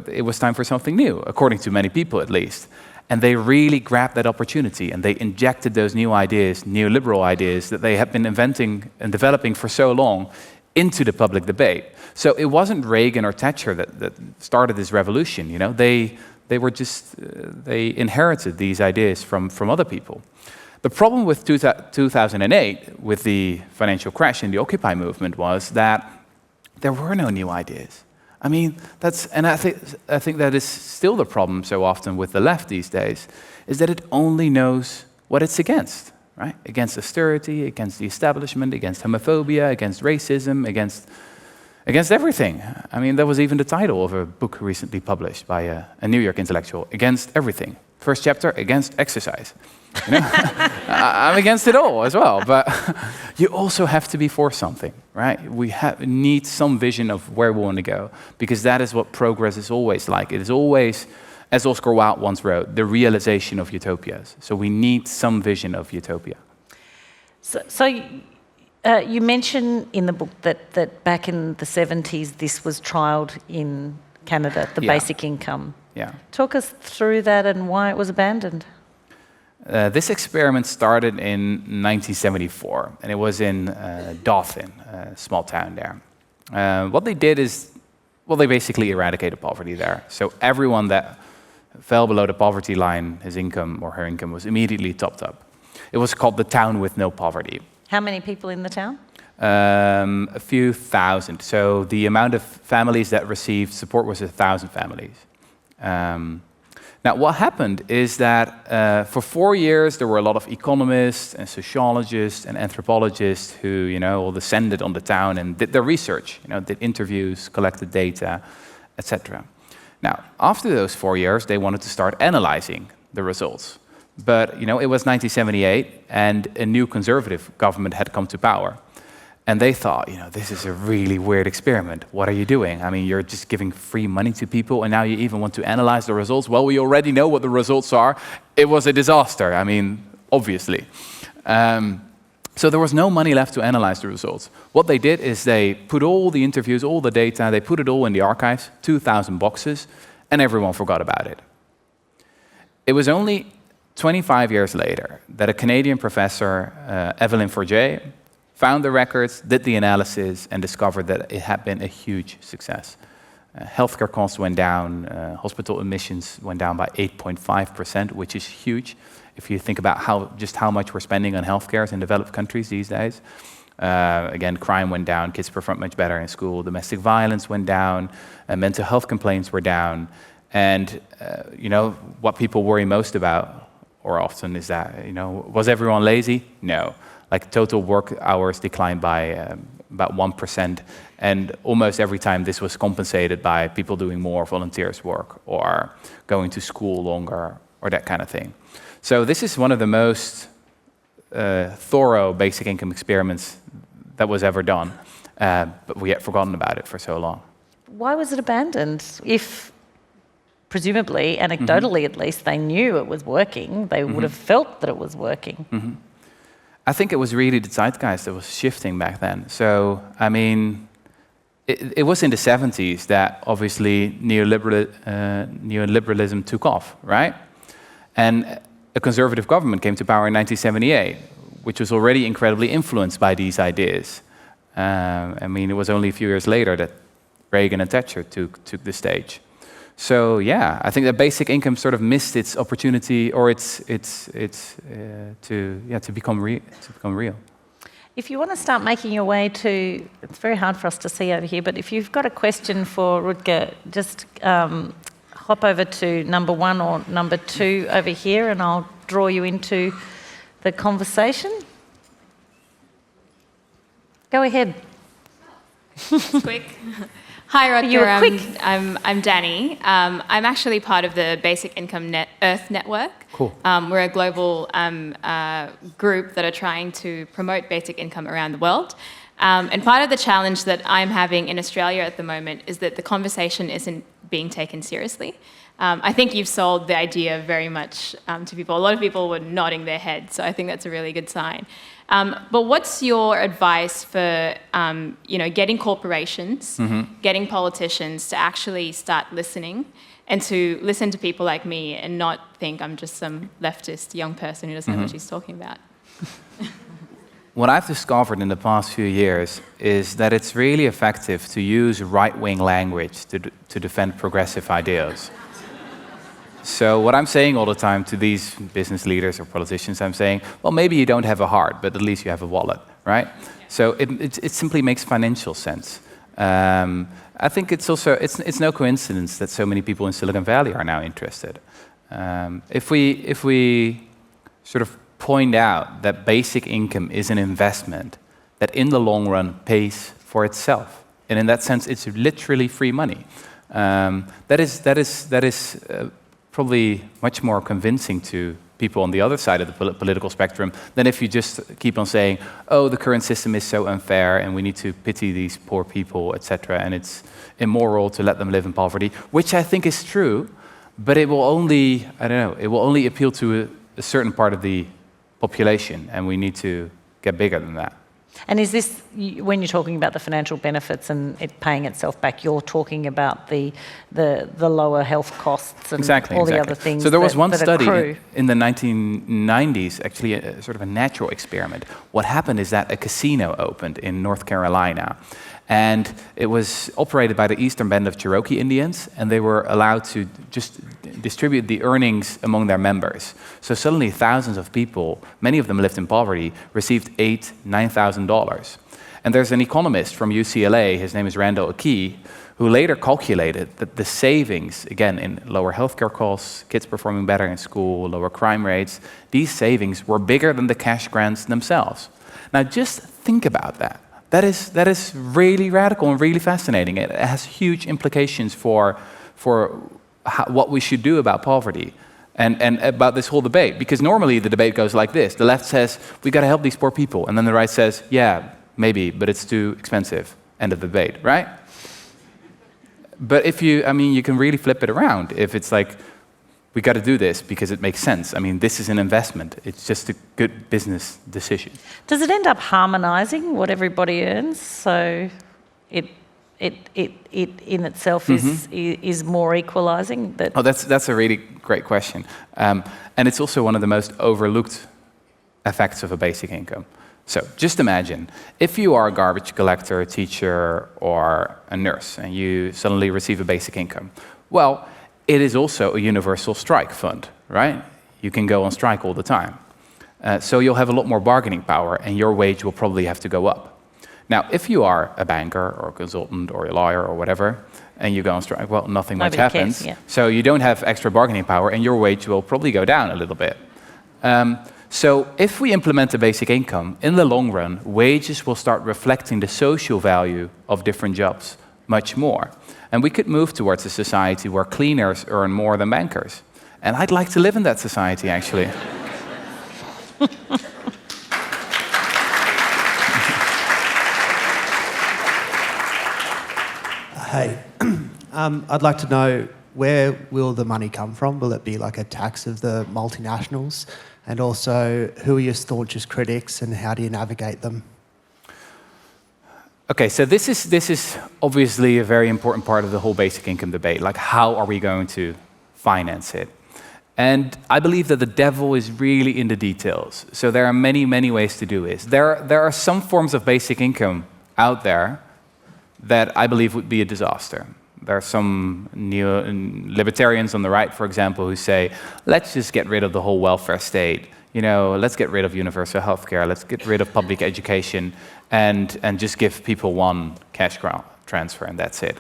it was time for something new, according to many people at least. And they really grabbed that opportunity and they injected those new ideas, neoliberal ideas that they had been inventing and developing for so long into the public debate. So it wasn't Reagan or Thatcher that started this revolution. They inherited these ideas from other people. The problem with 2008, with the financial crash and the Occupy movement, was that there were no new ideas. I mean, I think that is still the problem so often with the left these days, is that it only knows what it's against, right? Against austerity, against the establishment, against homophobia, against racism, against everything. I mean, that was even the title of a book recently published by a New York intellectual, Against Everything. First chapter, Against Exercise. I'm against it all as well, but you also have to be for something, right? We need some vision of where we want to go, because that is what progress is always like. It is always, as Oscar Wilde once wrote, the realization of utopias. So we need some vision of utopia. So you mention in the book that back in the 70s this was trialled in Canada, the basic income. Yeah. Talk us through that and why it was abandoned. This experiment started in 1974, and it was in Dauphin, a small town there. What they did is, they basically eradicated poverty there. So everyone that fell below the poverty line, his income or her income was immediately topped up. It was called the town with no poverty. How many people in the town? A few thousand. So the amount of families that received support was 1,000 families. Now, what happened is that for 4 years, there were a lot of economists and sociologists and anthropologists who, all descended on the town and did their research, did interviews, collected data, etc. Now, after those 4 years, they wanted to start analyzing the results. But, it was 1978, and a new conservative government had come to power. And they thought, this is a really weird experiment. What are you doing? I mean, you're just giving free money to people, and now you even want to analyze the results? Well, we already know what the results are. It was a disaster, I mean, obviously. So there was no money left to analyze the results. What they did is they put all the interviews, all the data, they put it all in the archives, 2,000 boxes, and everyone forgot about it. It was only 25 years later that a Canadian professor, Evelyn Forget, found the records, did the analysis, and discovered that it had been a huge success. Healthcare costs went down, hospital admissions went down by 8.5%, which is huge if you think about how much we're spending on healthcare in developed countries these days. Again, crime went down, kids performed much better in school, domestic violence went down, mental health complaints were down, and what people worry most about, or often, is that, was everyone lazy? No. Like total work hours declined by about 1%, and almost every time this was compensated by people doing more volunteers work or going to school longer or that kind of thing. So this is one of the most thorough basic income experiments that was ever done, but we had forgotten about it for so long. Why was it abandoned? If presumably, anecdotally at least, they knew it was working, they would have felt that it was working. I think it was really the zeitgeist that was shifting back then. So, I mean, it was in the 70s that obviously neoliberalism took off, right? And a conservative government came to power in 1978, which was already incredibly influenced by these ideas. I mean, it was only a few years later that Reagan and Thatcher took the stage. So yeah, I think that basic income sort of missed its opportunity, or to become real. If you want to start making your way to, it's very hard for us to see over here, but if you've got a question for Rutger, just hop over to number 1 or number 2 over here, and I'll draw you into the conversation. Go ahead. Quick. Hi, Rutger. You were quick. I'm Danny. I'm actually part of the Basic Income Earth Network. Cool. We're a global group that are trying to promote basic income around the world. And part of the challenge that I'm having in Australia at the moment is that the conversation isn't being taken seriously. I think you've sold the idea very much to people. A lot of people were nodding their heads, so I think that's a really good sign. But what's your advice for getting corporations, getting politicians to actually start listening and to listen to people like me and not think I'm just some leftist young person who doesn't know what she's talking about? What I've discovered in the past few years is that it's really effective to use right-wing language to defend progressive ideas. So what I'm saying all the time to these business leaders or politicians, I'm saying, well, maybe you don't have a heart, but at least you have a wallet, right? So it simply makes financial sense. I think it's also, it's no coincidence that so many people in Silicon Valley are now interested. If we sort of point out that basic income is an investment that in the long run pays for itself, and in that sense, it's literally free money. That is probably much more convincing to people on the other side of the political spectrum than if you just keep on saying, oh, the current system is so unfair and we need to pity these poor people, etc., and it's immoral to let them live in poverty, which I think is true, but it will only, I don't know, it will only appeal to a certain part of the population, and we need to get bigger than that. And is this, when you're talking about the financial benefits and it paying itself back, you're talking about the lower health costs and all the other things? So there was one that study accrue. in the 1990s, actually sort of a natural experiment. What happened is that a casino opened in North Carolina, and it was operated by the Eastern Band of Cherokee Indians, and they were allowed to just distribute the earnings among their members. So suddenly thousands of people, many of them lived in poverty, received $8,000, $9,000. And there's an economist from UCLA, his name is Randall Akey, who later calculated that the savings, again, in lower healthcare costs, kids performing better in school, lower crime rates, these savings were bigger than the cash grants themselves. Now just think about that. That is really radical and really fascinating. It has huge implications for what we should do about poverty and about this whole debate. Because normally the debate goes like this. The left says, we got to help these poor people. And then the right says, yeah, maybe, but it's too expensive. End of the debate, right? But if you can really flip it around. If it's like, we got to do this because it makes sense. I mean, this is an investment. It's just a good business decision. Does it end up harmonising what everybody earns? So it in itself is more equalising? Oh, that's a really great question. And it's also one of the most overlooked effects of a basic income. So just imagine, if you are a garbage collector, a teacher, or a nurse, and you suddenly receive a basic income. Well, it is also a universal strike fund, right? You can go on strike all the time. So you'll have a lot more bargaining power, and your wage will probably have to go up. Now, if you are a banker or a consultant or a lawyer or whatever, and you go on strike, well, nothing much happens. Cares, yeah. So you don't have extra bargaining power, and your wage will probably go down a little bit. So if we implement a basic income, in the long run, wages will start reflecting the social value of different jobs much more. And we could move towards a society where cleaners earn more than bankers. And I'd like to live in that society, actually. Hey, I'd like to know, where will the money come from? Will it be like a tax of the multinationals? And also, who are your staunchest critics and how do you navigate them? Okay, so this is obviously a very important part of the whole basic income debate. Like, how are we going to finance it? And I believe that the devil is really in the details. So there are many, many ways to do this. There are some forms of basic income out there that I believe would be a disaster. There are some neo-libertarians on the right, for example, who say, let's just get rid of the whole welfare state. you know, let's get rid of universal healthcare, let's get rid of public education, and just give people one cash transfer and that's it.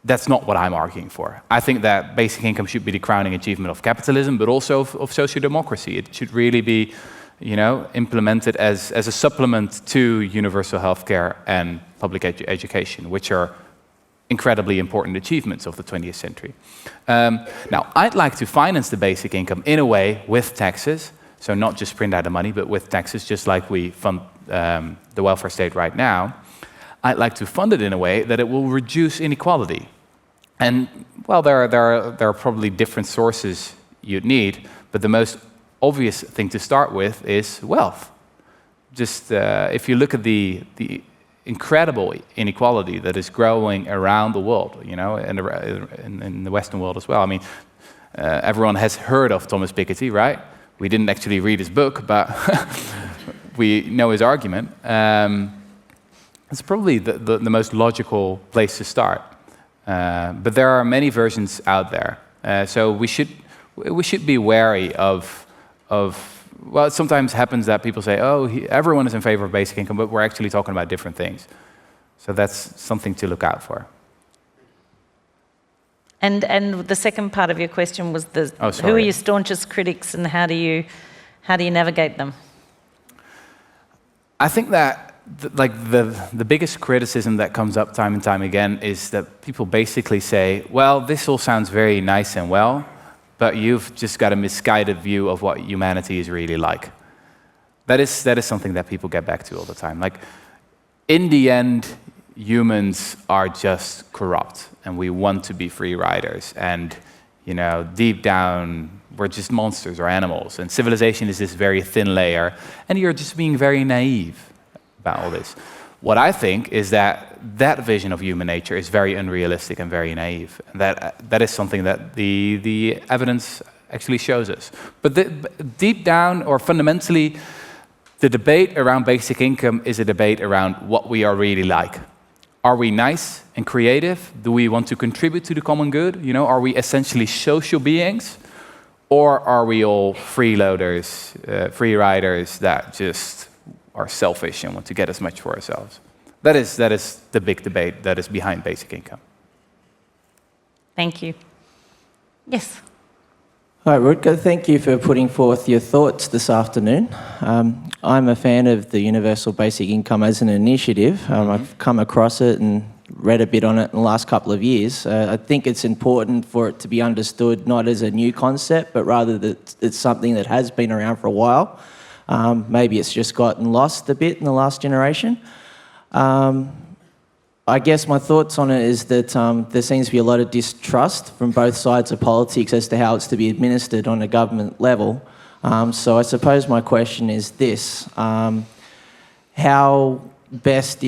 That's not what I'm arguing for. I think that basic income should be the crowning achievement of capitalism, but also of social democracy. It should really be, you know, implemented as a supplement to universal healthcare and public education, which are incredibly important achievements of the 20th century. Now, I'd like to finance the basic income in a way with taxes, so not just print out the money, but with taxes, just like we fund the welfare state right now. I'd like to fund it in a way that it will reduce inequality. And, well, there are probably different sources you'd need, but the most obvious thing to start with is wealth. Just if you look at the incredible inequality that is growing around the world, you know, in the Western world as well. I mean, everyone has heard of Thomas Piketty, right? We didn't actually read his book, but we know his argument. It's probably the most logical place to start. But there are many versions out there. So we should be wary of well, it sometimes happens that people say, oh, everyone is in favor of basic income, but we're actually talking about different things. So that's something to look out for. And the second part of your question was who are your staunchest critics and how do you navigate them? I think that the biggest criticism that comes up time and time again is that people basically say, well, this all sounds very nice and well, but you've just got a misguided view of what humanity is really like. That is something that people get back to all the time. Like, in the end, humans are just corrupt, and we want to be free riders. And, you know, deep down, we're just monsters or animals. And civilization is this very thin layer, and you're just being very naive about all this. What I think is that vision of human nature is very unrealistic and very naive. And that is something that the evidence actually shows us. But deep down, or fundamentally, the debate around basic income is a debate around what we are really like. Are we nice and creative? Do we want to contribute to the common good? You know, are we essentially social beings? Or are we all freeloaders, free riders that just are selfish and want to get as much for ourselves? That is the big debate that is behind basic income. Thank you. Yes. Hi, Rutger. Thank you for putting forth your thoughts this afternoon. I'm a fan of the universal basic income as an initiative. I've come across it and read a bit on it in the last couple of years. I think it's important for it to be understood not as a new concept, but rather that it's something that has been around for a while. Maybe it's just gotten lost a bit in the last generation. I guess my thoughts on it is that there seems to be a lot of distrust from both sides of politics as to how it's to be administered on a government level. So I suppose my question is this: how best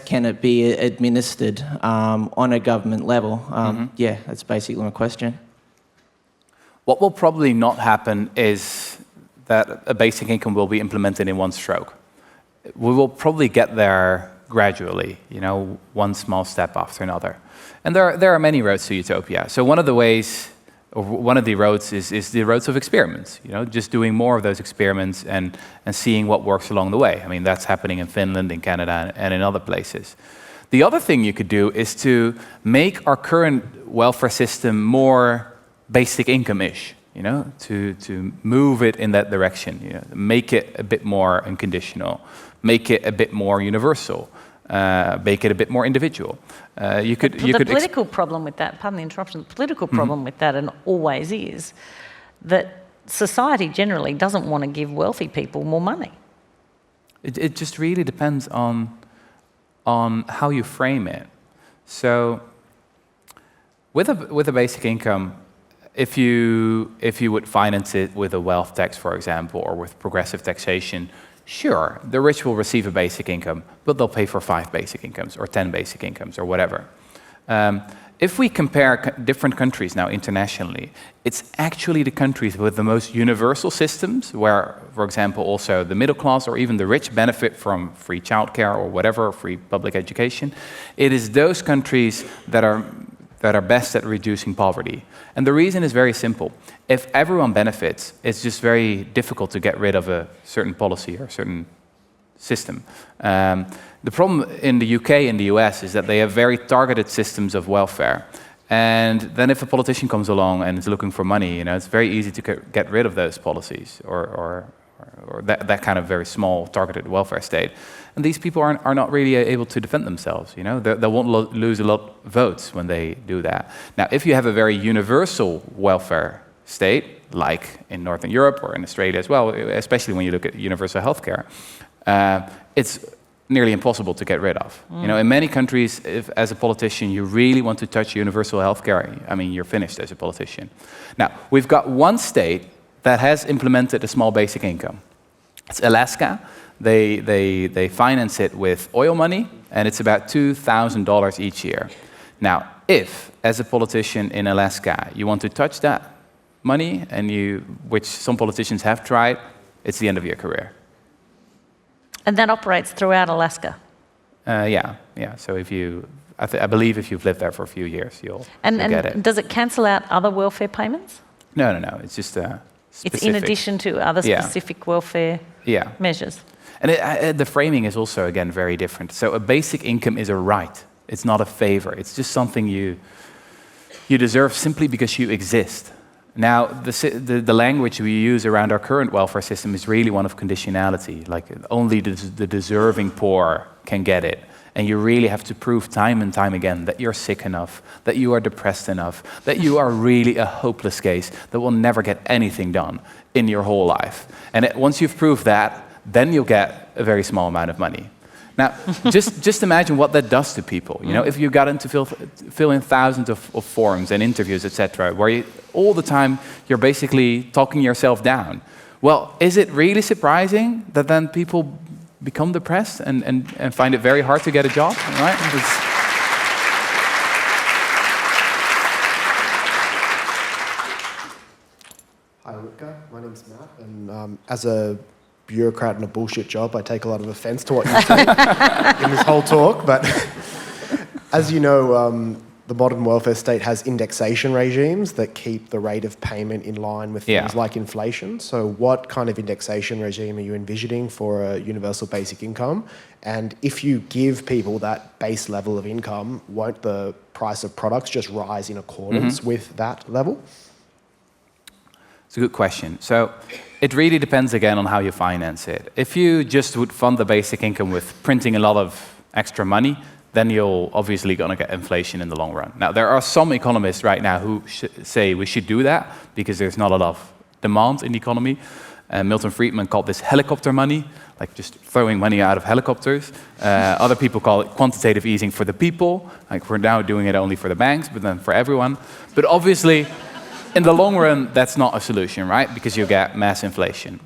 can it be administered on a government level? Yeah, that's basically my question. What will probably not happen is that a basic income will be implemented in one stroke. We will probably get there gradually, you know, one small step after another. And there are many roads to utopia. So one of the ways, or one of the roads is the roads of experiments, you know, just doing more of those experiments and seeing what works along the way. I mean, that's happening in Finland, in Canada, and in other places. The other thing you could do is to make our current welfare system more basic income-ish. You know, to move it in that direction, you know, make it a bit more unconditional, make it a bit more universal, make it a bit more individual. The political problem with that, pardon the interruption, the political problem with that, and always is, that society generally doesn't want to give wealthy people more money. It just really depends on how you frame it. So, with a basic income, if you would finance it with a wealth tax, for example, or with progressive taxation, sure, the rich will receive a basic income, but they'll pay for 5 basic incomes or 10 basic incomes or whatever. If we compare different countries now internationally, it's actually the countries with the most universal systems where, for example, also the middle class or even the rich benefit from free childcare or whatever, free public education. It is those countries that are that are best at reducing poverty. And the reason is very simple. If everyone benefits, it's just very difficult to get rid of a certain policy or a certain system. The problem in the UK and the US is that they have very targeted systems of welfare. And then if a politician comes along and is looking for money, it's very easy to get rid of those policies or that kind of very small targeted welfare state. And these people are not really able to defend themselves. They won't lose a lot of votes when they do that. Now, if you have a very universal welfare state, like in Northern Europe or in Australia as well, especially when you look at universal healthcare, it's nearly impossible to get rid of. In many countries, if as a politician you really want to touch universal healthcare, you're finished as a politician. Now, we've got one state that has implemented a small basic income. It's Alaska. They finance it with oil money, and it's about $2,000 each year. Now, if, as a politician in Alaska, you want to touch that money, which some politicians have tried, it's the end of your career. And that operates throughout Alaska? Yeah. So I believe if you've lived there for a few years, you'll get it. And does it cancel out other welfare payments? No. It's just specific. It's in addition to other specific welfare measures? And the framing is also, again, very different. So a basic income is a right. It's not a favor. It's just something you deserve simply because you exist. Now, the language we use around our current welfare system is really one of conditionality. Like, only the deserving poor can get it. And you really have to prove time and time again that you're sick enough, that you are depressed enough, that you are really a hopeless case that will never get anything done in your whole life. And once you've proved that, then you'll get a very small amount of money. Now, just imagine what that does to people. If you got into fill in thousands of forms and interviews, etc., where all the time you're basically talking yourself down. Well, is it really surprising that then people become depressed and find it very hard to get a job, right? Hi, Rutger. My name's Matt, and as a bureaucrat in a bullshit job, I take a lot of offence to what you say in this whole talk. But as you know, the modern welfare state has indexation regimes that keep the rate of payment in line with things like inflation. So what kind of indexation regime are you envisioning for a universal basic income? And if you give people that base level of income, won't the price of products just rise in accordance with that level? It's a good question. So it really depends, again, on how you finance it. If you just would fund the basic income with printing a lot of extra money, then you're obviously going to get inflation in the long run. Now, there are some economists right now who say we should do that because there's not a lot of demand in the economy. Milton Friedman called this helicopter money, like just throwing money out of helicopters. Other people call it quantitative easing for the people, like we're now doing it only for the banks, but then for everyone. But obviously, in the long run, that's not a solution, right? Because you get mass inflation.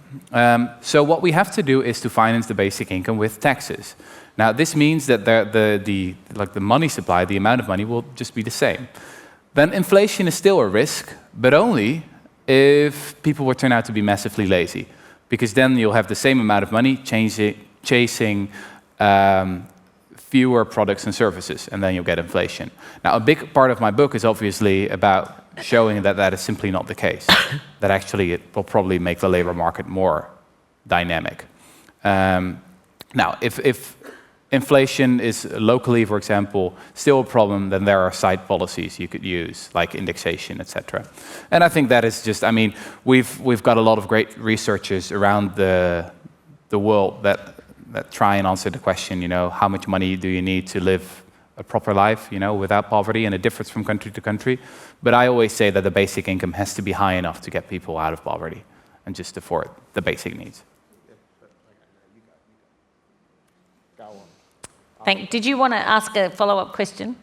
So what we have to do is to finance the basic income with taxes. Now, this means that the money supply, the amount of money, will just be the same. Then inflation is still a risk, but only if people will turn out to be massively lazy. Because then you'll have the same amount of money chasing fewer products and services, and then you'll get inflation. Now, a big part of my book is obviously about showing that that is simply not the case, that actually it will probably make the labor market more dynamic. Now, if inflation is locally, for example, still a problem, then there are side policies you could use, like indexation, etc. And I think that is just, we've got a lot of great researchers around the world that try and answer the question, how much money do you need to live a proper life, without poverty, and it differs from country to country. But I always say that the basic income has to be high enough to get people out of poverty and just afford the basic needs. Did you want to ask a follow-up question?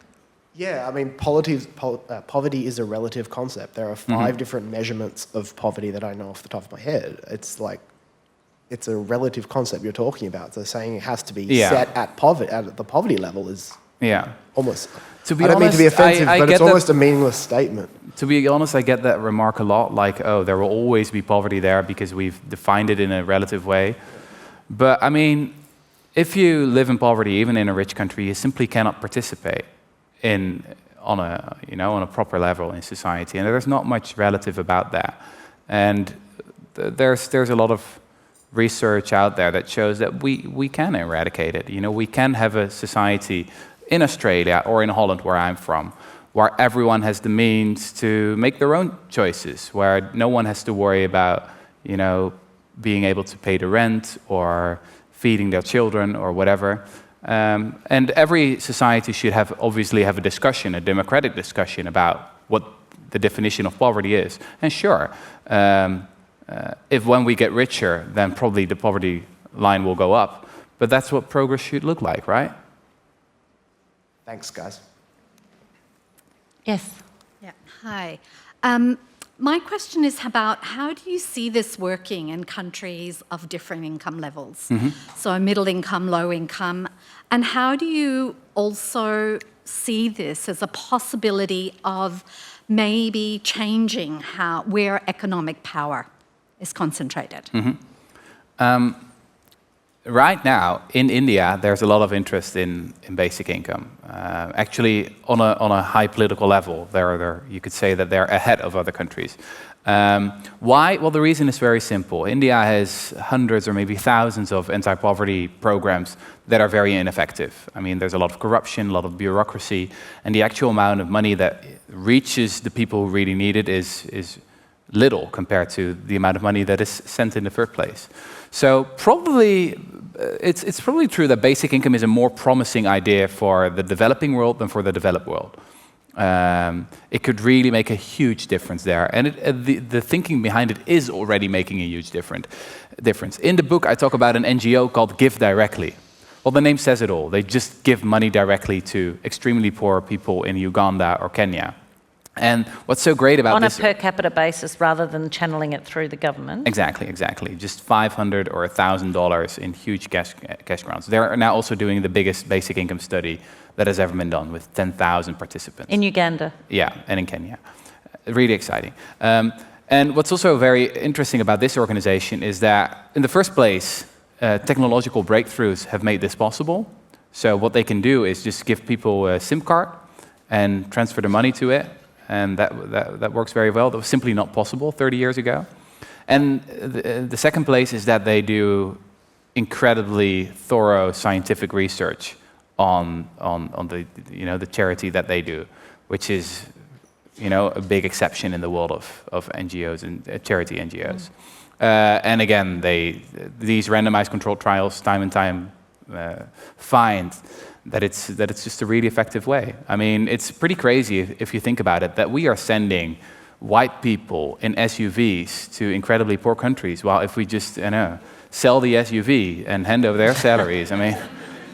Yeah, poverty is a relative concept. There are 5 different measurements of poverty that I know off the top of my head. It's a relative concept you're talking about. So saying it has to be set at the poverty level is almost. To be I don't mean to be offensive, but it's almost a meaningless statement. To be honest, I get that remark a lot, like, oh, there will always be poverty there because we've defined it in a relative way. But if you live in poverty, even in a rich country, you simply cannot participate on a proper level in society, and there's not much relative about that. And there's a lot of research out there that shows that we can eradicate it. We can have a society in Australia or in Holland, where I'm from, where everyone has the means to make their own choices, where no one has to worry about, being able to pay the rent or feeding their children or whatever. And every society should obviously have a discussion, a democratic discussion about what the definition of poverty is. And sure, if when we get richer, then probably the poverty line will go up. But that's what progress should look like, right? Thanks, guys. Yes. Yeah. Hi. My question is about how do you see this working in countries of different income levels? So middle income, low income, and how do you also see this as a possibility of maybe changing where economic power is concentrated? Right now, in India, there's a lot of interest in basic income. Actually, on a high political level, you could say that they're ahead of other countries. Why? Well, the reason is very simple. India has hundreds or maybe thousands of anti-poverty programs that are very ineffective. I mean, there's a lot of corruption, a lot of bureaucracy, and the actual amount of money that reaches the people who really need it is little compared to the amount of money that is sent in the first place. So probably, it's probably true that basic income is a more promising idea for the developing world than for the developed world. It could really make a huge difference there. And the thinking behind it is already making a huge difference. In the book, I talk about an NGO called Give Directly. Well, the name says it all. They just give money directly to extremely poor people in Uganda or Kenya. And what's so great about this... On a per capita basis rather than channeling it through the government. Exactly. Just $500 or $1,000 in huge cash grants. They're now also doing the biggest basic income study that has ever been done with 10,000 participants. In Uganda. Yeah, and in Kenya. Really exciting. And what's also very interesting about this organization is that, in the first place, technological breakthroughs have made this possible. So what they can do is just give people a SIM card and transfer the money to it. And that works very well. That was simply not possible 30 years ago. And the second place is that they do incredibly thorough scientific research on the charity that they do, which is a big exception in the world of NGOs and charity NGOs. And again, these randomized controlled trials time and time find that it's just a really effective way. I mean, it's pretty crazy if you think about it, that we are sending white people in SUVs to incredibly poor countries, while if we just sell the SUV and hand over their salaries, I mean,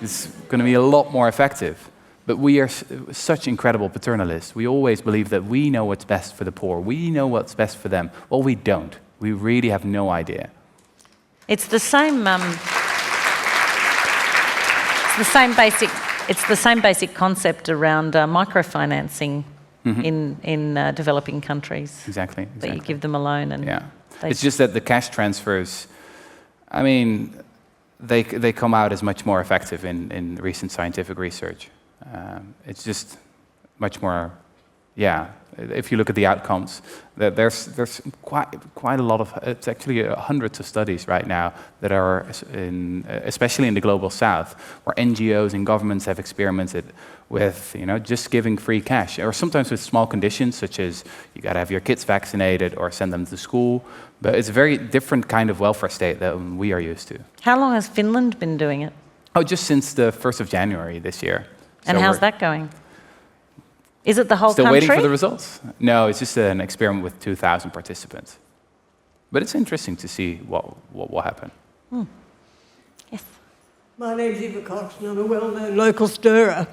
it's going to be a lot more effective. But we are such incredible paternalists. We always believe that we know what's best for the poor. We know what's best for them. Well, we don't. We really have no idea. It's the same. It's the same basic concept around microfinancing in developing countries. Exactly. That you give them a loan and it's just that the cash transfers, I mean, they come out as much more effective in recent scientific research. It's just much more, if you look at the outcomes, there's quite a lot of, it's actually hundreds of studies right now that are especially in the global south, where NGOs and governments have experimented with, just giving free cash, or sometimes with small conditions, such as you got to have your kids vaccinated or send them to school. But it's a very different kind of welfare state than we are used to. How long has Finland been doing it? Oh, just since the 1st of January this year. And how's that going? Is it the whole Still country? waiting for the results? No, it's just an experiment with 2,000 participants. But it's interesting to see what will happen. Yes. My name's Eva Cox, and I'm a well-known local stirrer.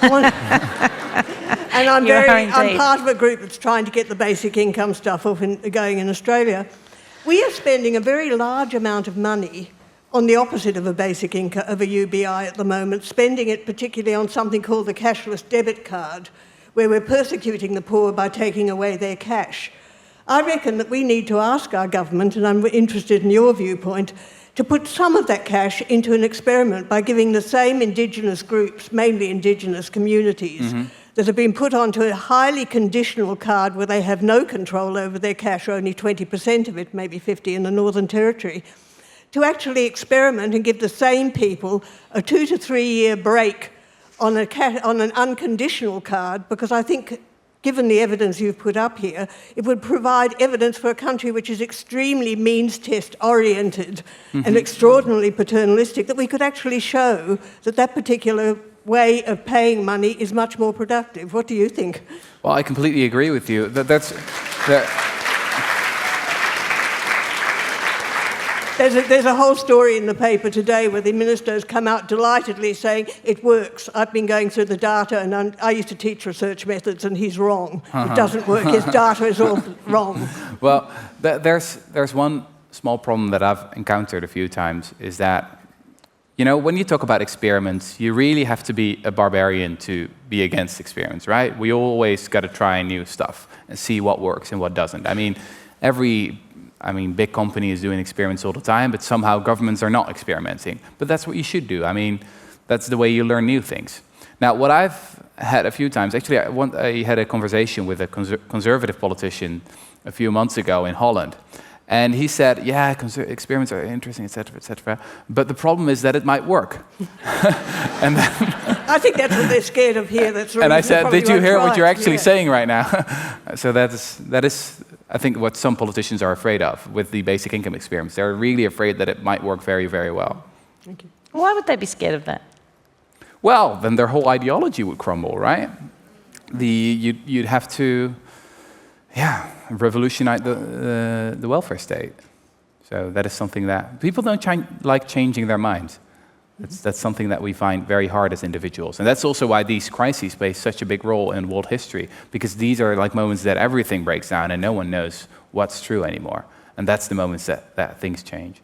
And I'm part of a group that's trying to get the basic income stuff going in Australia. We are spending a very large amount of money on the opposite of a basic income, of a UBI at the moment, spending it particularly on something called the cashless debit card, where we're persecuting the poor by taking away their cash. I reckon that we need to ask our government, and I'm interested in your viewpoint, to put some of that cash into an experiment by giving the same Indigenous groups, mainly Indigenous communities, that have been put onto a highly conditional card where they have no control over their cash, or only 20% of it, maybe 50 in the Northern Territory, to actually experiment and give the same people a 2 to 3 year break on an unconditional card, because I think, given the evidence you've put up here, it would provide evidence for a country which is extremely means-test oriented and extraordinarily paternalistic, that we could actually show that that particular way of paying money is much more productive. What do you think? Well, I completely agree with you. There's a whole story in the paper today where the minister has come out delightedly saying it works. I've been going through the data, and I used to teach research methods, and he's wrong. It doesn't work. His data is all wrong. Well, there's one small problem that I've encountered a few times, is that, you know, when you talk about experiments, you really have to be a barbarian to be against experiments, right? We always got to try new stuff and see what works and what doesn't. I mean, big companies doing experiments all the time, but somehow governments are not experimenting. But that's what you should do. I mean, that's the way you learn new things. Now, what I've had a few times, actually, I had a conversation with a conservative politician a few months ago in Holland. And he said, yeah, experiments are interesting, et cetera, but the problem is that it might work. And then, I think that's what they're scared of here. That's and I said, did you hear what you're actually saying right now? So that is, I think, what some politicians are afraid of with the basic income experiments. They're really afraid that it might work very, very well. Thank you. Why would they be scared of that? Well, then their whole ideology would crumble, right? You'd have to, revolutionize the welfare state. So that is something that people don't like changing their minds. That's something that we find very hard as individuals. And that's also why these crises play such a big role in world history, because these are like moments that everything breaks down and no one knows what's true anymore. And that's the moments that things change.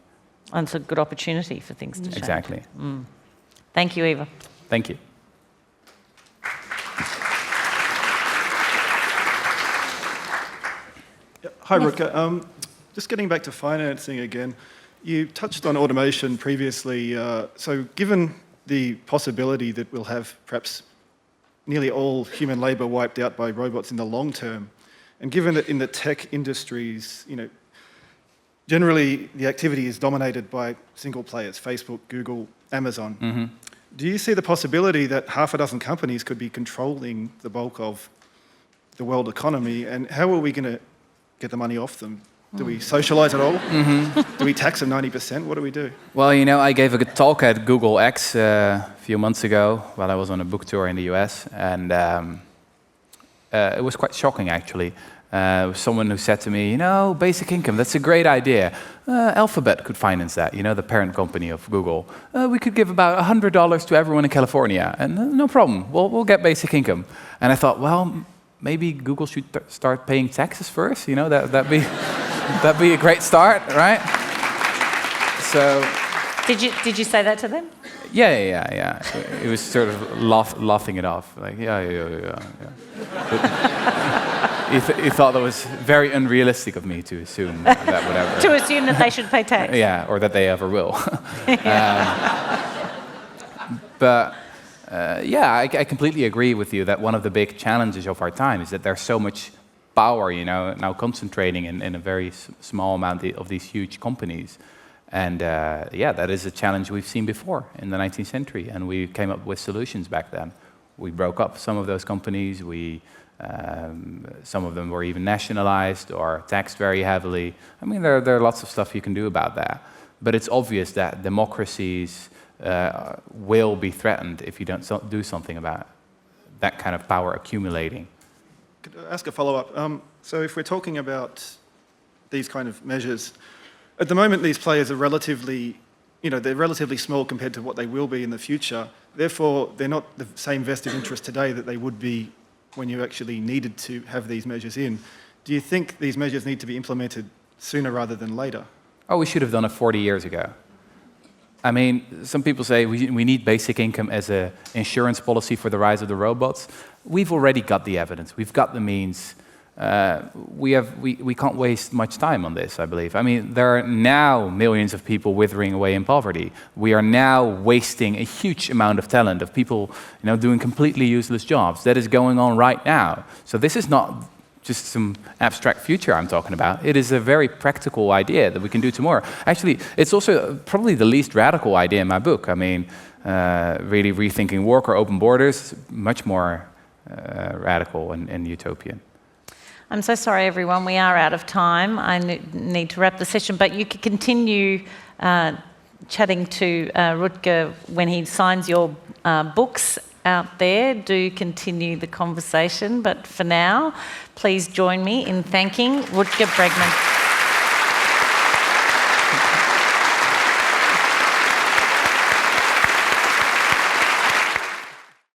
And it's a good opportunity for things to change. Exactly. Thank you, Eva. Thank you. Hi, Rutger. Just getting back to financing again. You touched on automation previously. So given the possibility that we'll have perhaps nearly all human labour wiped out by robots in the long term, and given that in the tech industries, generally the activity is dominated by single players, Facebook, Google, Amazon, do you see the possibility that half a dozen companies could be controlling the bulk of the world economy, and how are we going to get the money off them? Do we socialise at all? Do we tax them 90%? What do we do? Well, I gave a talk at Google X a few months ago while I was on a book tour in the US, and it was quite shocking, actually. Someone who said to me, basic income, that's a great idea. Alphabet could finance that, the parent company of Google. We could give about $100 to everyone in California, and no problem, we'll get basic income. And I thought, well, maybe Google should start paying taxes first, that'd be a great start, right? So, Did you say that to them? Yeah. It was sort of laughing it off, like yeah. He thought that was very unrealistic of me to assume that would ever. To assume that they should pay tax. Yeah, or that they ever will. But I completely agree with you that one of the big challenges of our time is that there's so much power, now concentrating in a very small amount of these huge companies. And that is a challenge we've seen before in the 19th century, and we came up with solutions back then. We broke up some of those companies. Some of them were even nationalized or taxed very heavily. I mean, there are lots of stuff you can do about that. But it's obvious that democracies will be threatened if you don't do something about that kind of power accumulating. Could I ask a follow-up? So if we're talking about these kind of measures, at the moment these players are relatively small compared to what they will be in the future. Therefore, they're not the same vested interest today that they would be when you actually needed to have these measures in. Do you think these measures need to be implemented sooner rather than later? Oh, we should have done it 40 years ago. I mean, some people say we need basic income as an insurance policy for the rise of the robots. We've already got the evidence. We've got the means. we can't waste much time on this, I believe. I mean, there are now millions of people withering away in poverty. We are now wasting a huge amount of talent, of people doing completely useless jobs. That is going on right now. So this is not just some abstract future I'm talking about. It is a very practical idea that we can do tomorrow. Actually, it's also probably the least radical idea in my book. I mean, really rethinking work or open borders, much more radical and utopian. I'm so sorry, everyone. We are out of time. I need to wrap the session, but you could continue chatting to Rutger when he signs your books out there. Do continue the conversation, but for now, please join me in thanking Rutger Bregman.